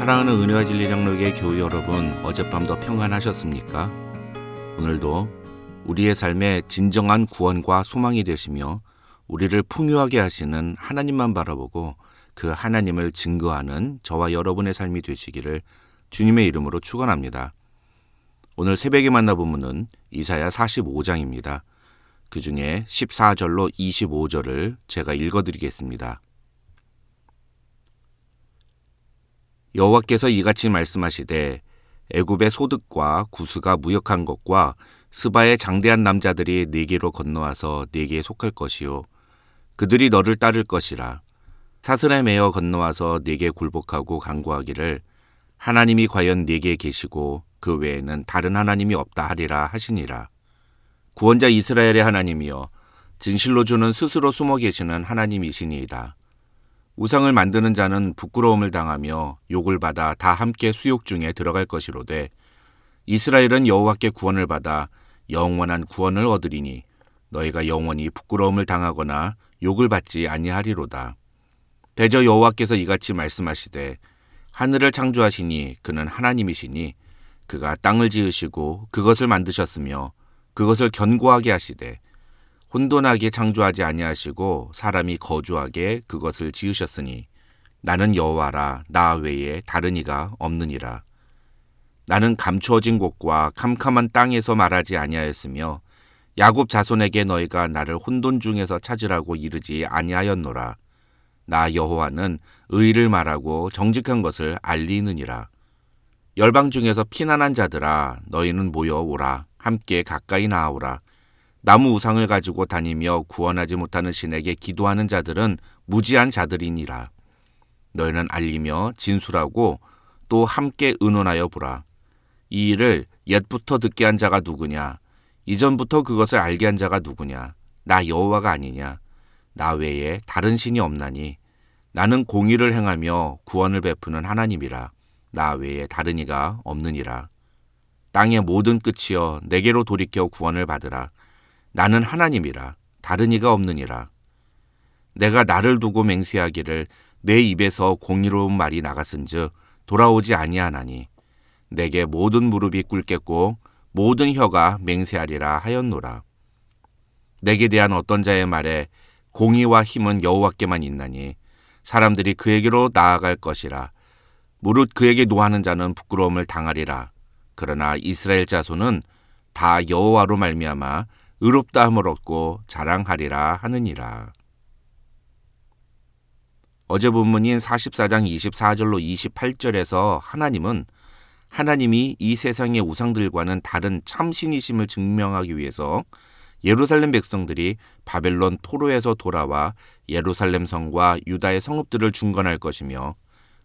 사랑하는 은혜와 진리 장로교회 교우 여러분, 어젯밤도 평안하셨습니까? 오늘도 우리의 삶에 진정한 구원과 소망이 되시며 우리를 풍요하게 하시는 하나님만 바라보고 그 하나님을 증거하는 저와 여러분의 삶이 되시기를 주님의 이름으로 축원합니다. 오늘 새벽에 만나본 문은 이사야 45장입니다. 그 중에 14절로 25절을 제가 읽어드리겠습니다. 여호와께서 이같이 말씀하시되 애굽의 소득과 구스가 무역한 것과 스바의 장대한 남자들이 네게로 건너와서 네게 속할 것이요 그들이 너를 따를 것이라. 사슬에 매어 건너와서 네게 굴복하고 간구하기를 하나님이 과연 네게 계시고 그 외에는 다른 하나님이 없다 하리라 하시니라. 구원자 이스라엘의 하나님이여 진실로 주는 스스로 숨어 계시는 하나님이시니이다. 우상을 만드는 자는 부끄러움을 당하며 욕을 받아 다 함께 수욕 중에 들어갈 것이로되 이스라엘은 여호와께 구원을 받아 영원한 구원을 얻으리니 너희가 영원히 부끄러움을 당하거나 욕을 받지 아니하리로다. 대저 여호와께서 이같이 말씀하시되 하늘을 창조하시니 그는 하나님이시니 그가 땅을 지으시고 그것을 만드셨으며 그것을 견고하게 하시되 혼돈하게 창조하지 아니하시고 사람이 거주하게 그것을 지으셨으니 나는 여호와라 나 외에 다른 이가 없느니라. 나는 감추어진 곳과 캄캄한 땅에서 말하지 아니하였으며 야곱 자손에게 너희가 나를 혼돈 중에서 찾으라고 이르지 아니하였노라. 나 여호와는 의를 말하고 정직한 것을 알리느니라. 열방 중에서 피난한 자들아 너희는 모여오라. 함께 가까이 나아오라. 나무 우상을 가지고 다니며 구원하지 못하는 신에게 기도하는 자들은 무지한 자들이니라. 너희는 알리며 진술하고 또 함께 의논하여 보라. 이 일을 옛부터 듣게 한 자가 누구냐? 이전부터 그것을 알게 한 자가 누구냐? 나 여호와가 아니냐? 나 외에 다른 신이 없나니? 나는 공의를 행하며 구원을 베푸는 하나님이라. 나 외에 다른 이가 없느니라. 땅의 모든 끝이여 내게로 돌이켜 구원을 받으라. 나는 하나님이라 다른 이가 없느니라. 내가 나를 두고 맹세하기를 내 입에서 공의로운 말이 나갔은즉 돌아오지 아니하나니 내게 모든 무릎이 꿇겠고 모든 혀가 맹세하리라 하였노라. 내게 대한 어떤 자의 말에 공의와 힘은 여호와께만 있나니 사람들이 그에게로 나아갈 것이라. 무릇 그에게 노하는 자는 부끄러움을 당하리라. 그러나 이스라엘 자손은 다 여호와로 말미암아 의롭다함을 얻고 자랑하리라 하느니라. 어제 본문인 44장 24절로 28절에서 하나님이 이 세상의 우상들과는 다른 참신이심을 증명하기 위해서 예루살렘 백성들이 바벨론 포로에서 돌아와 예루살렘 성과 유다의 성읍들을 중건할 것이며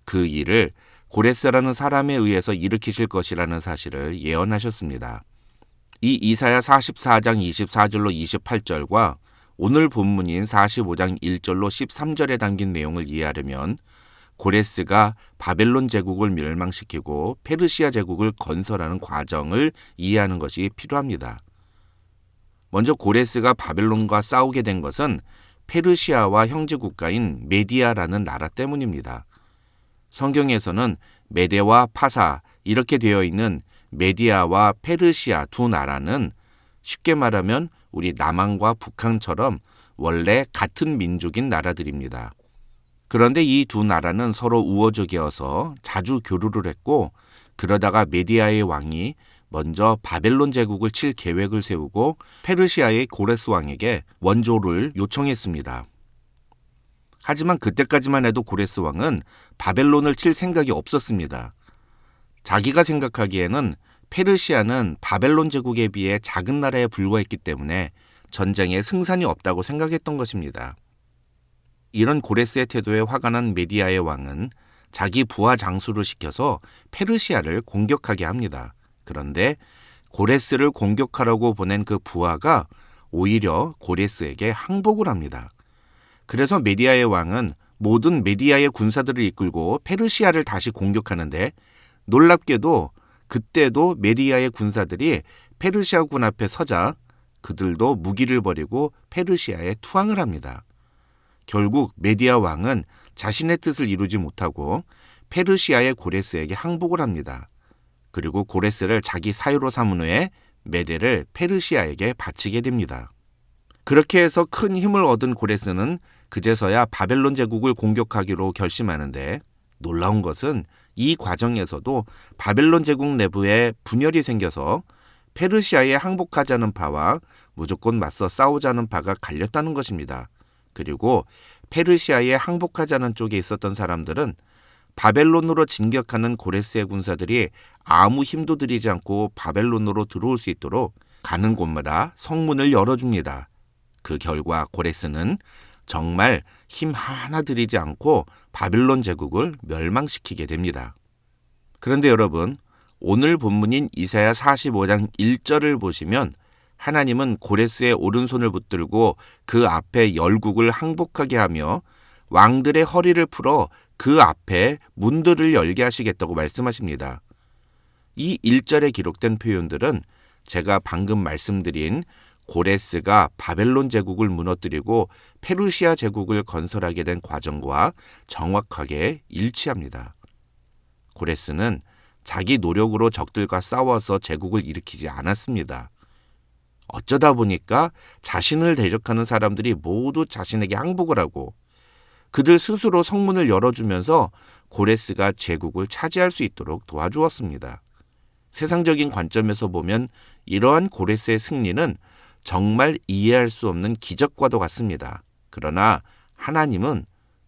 그 일을 고레스라는 사람에 의해서 일으키실 것이라는 사실을 예언하셨습니다. 이 이사야 44장 24절로 28절과 오늘 본문인 45장 1절로 13절에 담긴 내용을 이해하려면 고레스가 바벨론 제국을 멸망시키고 페르시아 제국을 건설하는 과정을 이해하는 것이 필요합니다. 먼저 고레스가 바벨론과 싸우게 된 것은 페르시아와 형제 국가인 메디아라는 나라 때문입니다. 성경에서는 메데와 파사 이렇게 되어 있는 메디아와 페르시아 두 나라는 쉽게 말하면 우리 남한과 북한처럼 원래 같은 민족인 나라들입니다. 그런데 이 두 나라는 서로 우호적이어서 자주 교류를 했고 그러다가 메디아의 왕이 먼저 바벨론 제국을 칠 계획을 세우고 페르시아의 고레스 왕에게 원조를 요청했습니다. 하지만 그때까지만 해도 고레스 왕은 바벨론을 칠 생각이 없었습니다. 자기가 생각하기에는 페르시아는 바벨론 제국에 비해 작은 나라에 불과했기 때문에 전쟁에 승산이 없다고 생각했던 것입니다. 이런 고레스의 태도에 화가 난 메디아의 왕은 자기 부하 장수를 시켜서 페르시아를 공격하게 합니다. 그런데 고레스를 공격하라고 보낸 그 부하가 오히려 고레스에게 항복을 합니다. 그래서 메디아의 왕은 모든 메디아의 군사들을 이끌고 페르시아를 다시 공격하는데 놀랍게도 그때도 메디아의 군사들이 페르시아 군 앞에 서자 그들도 무기를 버리고 페르시아에 투항을 합니다. 결국 메디아 왕은 자신의 뜻을 이루지 못하고 페르시아의 고레스에게 항복을 합니다. 그리고 고레스를 자기 사유로 삼은 후에 메대를 페르시아에게 바치게 됩니다. 그렇게 해서 큰 힘을 얻은 고레스는 그제서야 바벨론 제국을 공격하기로 결심하는데, 놀라운 것은 이 과정에서도 바벨론 제국 내부에 분열이 생겨서 페르시아에 항복하자는 파와 무조건 맞서 싸우자는 파가 갈렸다는 것입니다. 그리고 페르시아에 항복하자는 쪽에 있었던 사람들은 바벨론으로 진격하는 고레스의 군사들이 아무 힘도 들이지 않고 바벨론으로 들어올 수 있도록 가는 곳마다 성문을 열어줍니다. 그 결과 고레스는 정말 힘 하나 들이지 않고 바벨론 제국을 멸망시키게 됩니다. 그런데 여러분, 오늘 본문인 이사야 45장 1절을 보시면 하나님은 고레스의 오른손을 붙들고 그 앞에 열국을 항복하게 하며 왕들의 허리를 풀어 그 앞에 문들을 열게 하시겠다고 말씀하십니다. 이 1절에 기록된 표현들은 제가 방금 말씀드린 고레스가 바벨론 제국을 무너뜨리고 페르시아 제국을 건설하게 된 과정과 정확하게 일치합니다. 고레스는 자기 노력으로 적들과 싸워서 제국을 일으키지 않았습니다. 어쩌다 보니까 자신을 대적하는 사람들이 모두 자신에게 항복을 하고 그들 스스로 성문을 열어주면서 고레스가 제국을 차지할 수 있도록 도와주었습니다. 세상적인 관점에서 보면 이러한 고레스의 승리는 정말 이해할 수 없는 기적과도 같습니다. 그러나 하나님은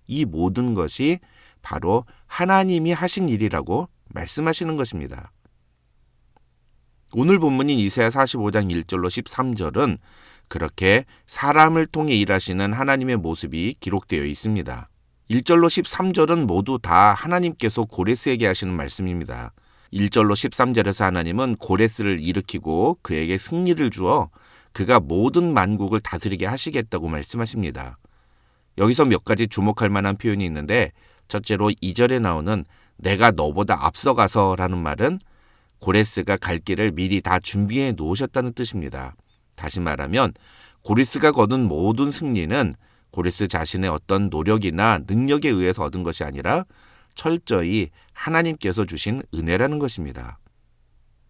이 모든 것이 바로 하나님이 하신 일이라고 말씀하시는 것입니다. 오늘 본문인 이사야 45장 1절로 13절은 그렇게 사람을 통해 일하시는 하나님의 모습이 기록되어 있습니다. 1절로 13절은 모두 다 하나님께서 고레스에게 하시는 말씀입니다. 1절로 13절에서 하나님은 고레스를 일으키고 그에게 승리를 주어 그가 모든 만국을 다스리게 하시겠다고 말씀하십니다. 여기서 몇 가지 주목할 만한 표현이 있는데, 첫째로 2절에 나오는 내가 너보다 앞서가서 라는 말은 고레스가 갈 길을 미리 다 준비해 놓으셨다는 뜻입니다. 다시 말하면 고레스가 거둔 모든 승리는 고레스 자신의 어떤 노력이나 능력에 의해서 얻은 것이 아니라 철저히 하나님께서 주신 은혜라는 것입니다.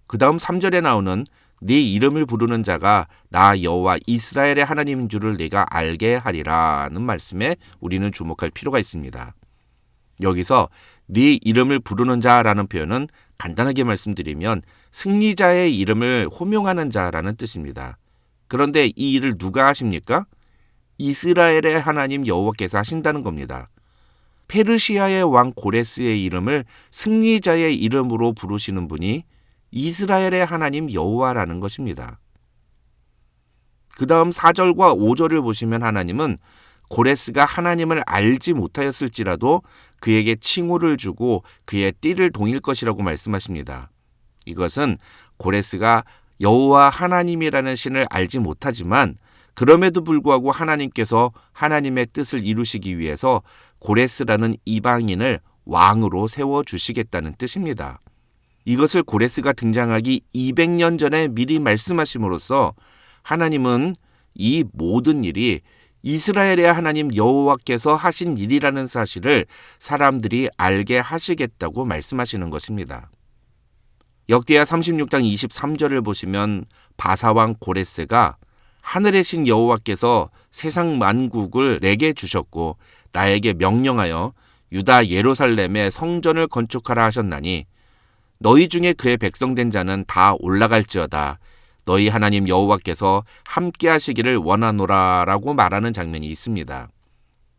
그 다음 3절에 나오는 네 이름을 부르는 자가 나 여호와 이스라엘의 하나님인 줄을 네가 알게 하리라는 말씀에 우리는 주목할 필요가 있습니다. 여기서 네 이름을 부르는 자라는 표현은 간단하게 말씀드리면 승리자의 이름을 호명하는 자라는 뜻입니다. 그런데 이 일을 누가 하십니까? 이스라엘의 하나님 여호와께서 하신다는 겁니다. 페르시아의 왕 고레스의 이름을 승리자의 이름으로 부르시는 분이 이스라엘의 하나님 여호와라는 것입니다. 그 다음 4절과 5절을 보시면 하나님은 고레스가 하나님을 알지 못하였을지라도 그에게 칭호를 주고 그의 띠를 동일 것이라고 말씀하십니다. 이것은 고레스가 여호와 하나님이라는 신을 알지 못하지만 그럼에도 불구하고 하나님께서 하나님의 뜻을 이루시기 위해서 고레스라는 이방인을 왕으로 세워주시겠다는 뜻입니다. 이것을 고레스가 등장하기 200년 전에 미리 말씀하심으로써 하나님은 이 모든 일이 이스라엘의 하나님 여호와께서 하신 일이라는 사실을 사람들이 알게 하시겠다고 말씀하시는 것입니다. 역대하 36장 23절을 보시면 바사왕 고레스가 하늘의 신 여호와께서 세상 만국을 내게 주셨고 나에게 명령하여 유다 예루살렘에 성전을 건축하라 하셨나니 너희 중에 그의 백성된 자는 다 올라갈지어다. 너희 하나님 여호와께서 함께 하시기를 원하노라 라고 말하는 장면이 있습니다.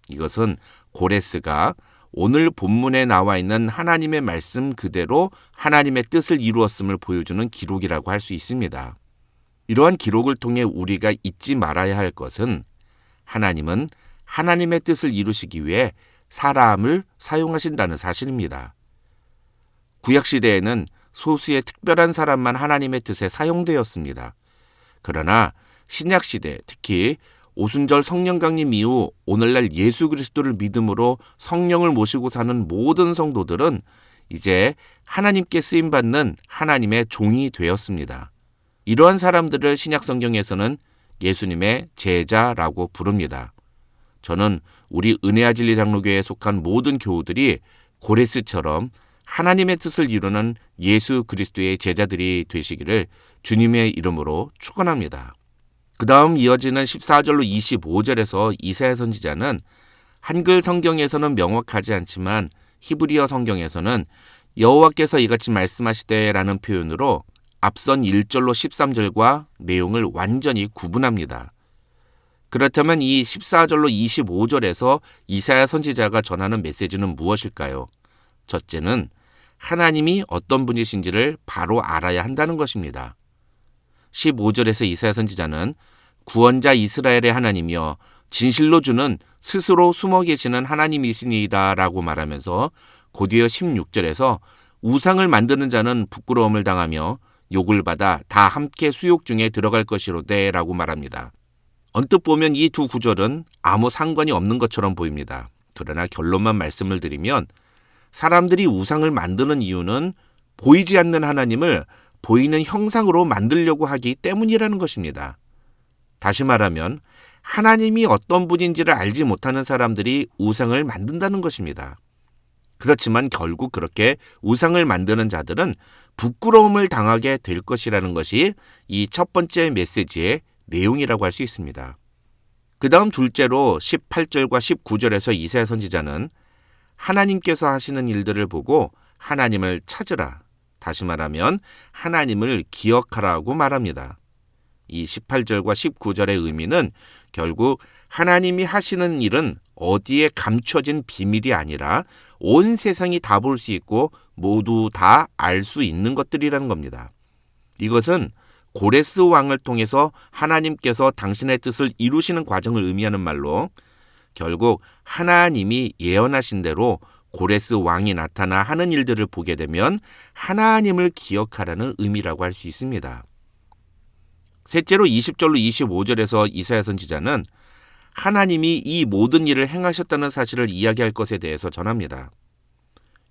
이것은 고레스가 오늘 본문에 나와 있는 하나님의 말씀 그대로 하나님의 뜻을 이루었음을 보여주는 기록이라고 할 수 있습니다. 이러한 기록을 통해 우리가 잊지 말아야 할 것은 하나님은 하나님의 뜻을 이루시기 위해 사람을 사용하신다는 사실입니다. 구약시대에는 소수의 특별한 사람만 하나님의 뜻에 사용되었습니다. 그러나 신약시대, 특히 오순절 성령 강림 이후 오늘날 예수 그리스도를 믿음으로 성령을 모시고 사는 모든 성도들은 이제 하나님께 쓰임받는 하나님의 종이 되었습니다. 이러한 사람들을 신약 성경에서는 예수님의 제자라고 부릅니다. 저는 우리 은혜와 진리 장로교회에 속한 모든 교우들이 고레스처럼 하나님의 뜻을 이루는 예수 그리스도의 제자들이 되시기를 주님의 이름으로 축원합니다. 그 다음 이어지는 14절로 25절에서 이사야 선지자는 한글 성경에서는 명확하지 않지만 히브리어 성경에서는 여호와께서 이같이 말씀하시되라는 표현으로 앞선 1절로 13절과 내용을 완전히 구분합니다. 그렇다면 이 14절로 25절에서 이사야 선지자가 전하는 메시지는 무엇일까요? 첫째는 하나님이 어떤 분이신지를 바로 알아야 한다는 것입니다. 15절에서 이사야 선지자는 구원자 이스라엘의 하나님이여 진실로 주는 스스로 숨어 계시는 하나님이시니이다 라고 말하면서 곧이어 16절에서 우상을 만드는 자는 부끄러움을 당하며 욕을 받아 다 함께 수욕 중에 들어갈 것이로되 라고 말합니다. 언뜻 보면 이 두 구절은 아무 상관이 없는 것처럼 보입니다. 그러나 결론만 말씀을 드리면 사람들이 우상을 만드는 이유는 보이지 않는 하나님을 보이는 형상으로 만들려고 하기 때문이라는 것입니다. 다시 말하면 하나님이 어떤 분인지를 알지 못하는 사람들이 우상을 만든다는 것입니다. 그렇지만 결국 그렇게 우상을 만드는 자들은 부끄러움을 당하게 될 것이라는 것이 이 첫 번째 메시지의 내용이라고 할 수 있습니다. 그 다음 둘째로 18절과 19절에서 이사야 선지자는 하나님께서 하시는 일들을 보고 하나님을 찾으라. 다시 말하면 하나님을 기억하라고 말합니다. 이 18절과 19절의 의미는 결국 하나님이 하시는 일은 어디에 감춰진 비밀이 아니라 온 세상이 다 볼 수 있고 모두 다 알 수 있는 것들이라는 겁니다. 이것은 고레스 왕을 통해서 하나님께서 당신의 뜻을 이루시는 과정을 의미하는 말로 결국 하나님이 예언하신 대로 고레스 왕이 나타나 하는 일들을 보게 되면 하나님을 기억하라는 의미라고 할 수 있습니다. 셋째로 20절로 25절에서 이사야 선지자는 하나님이 이 모든 일을 행하셨다는 사실을 이야기할 것에 대해서 전합니다.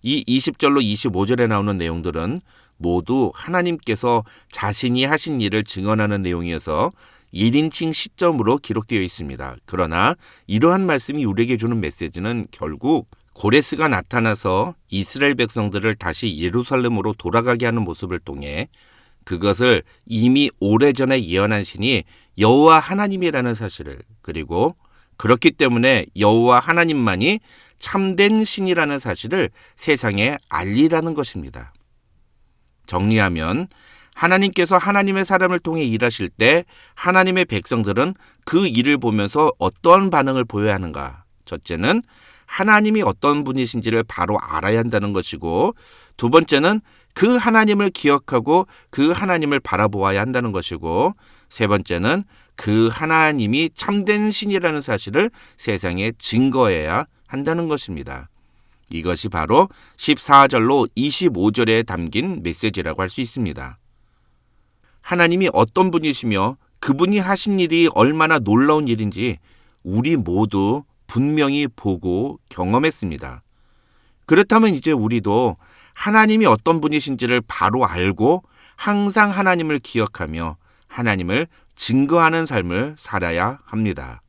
이 20절로 25절에 나오는 내용들은 모두 하나님께서 자신이 하신 일을 증언하는 내용이어서 1인칭 시점으로 기록되어 있습니다. 그러나 이러한 말씀이 우리에게 주는 메시지는 결국 고레스가 나타나서 이스라엘 백성들을 다시 예루살렘으로 돌아가게 하는 모습을 통해 그것을 이미 오래전에 예언한 신이 여호와 하나님이라는 사실을, 그리고 그렇기 때문에 여호와 하나님만이 참된 신이라는 사실을 세상에 알리라는 것입니다. 정리하면 하나님께서 하나님의 사람을 통해 일하실 때 하나님의 백성들은 그 일을 보면서 어떠한 반응을 보여야 하는가? 첫째는 하나님이 어떤 분이신지를 바로 알아야 한다는 것이고, 두 번째는 그 하나님을 기억하고 그 하나님을 바라보아야 한다는 것이고, 세 번째는 그 하나님이 참된 신이라는 사실을 세상에 증거해야 한다는 것입니다. 이것이 바로 14절로 25절에 담긴 메시지라고 할 수 있습니다. 하나님이 어떤 분이시며 그분이 하신 일이 얼마나 놀라운 일인지 우리 모두 분명히 보고 경험했습니다. 그렇다면 이제 우리도 하나님이 어떤 분이신지를 바로 알고 항상 하나님을 기억하며 하나님을 증거하는 삶을 살아야 합니다.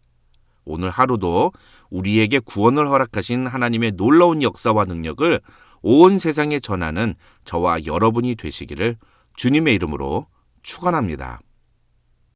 오늘 하루도 우리에게 구원을 허락하신 하나님의 놀라운 역사와 능력을 온 세상에 전하는 저와 여러분이 되시기를 주님의 이름으로 축원합니다.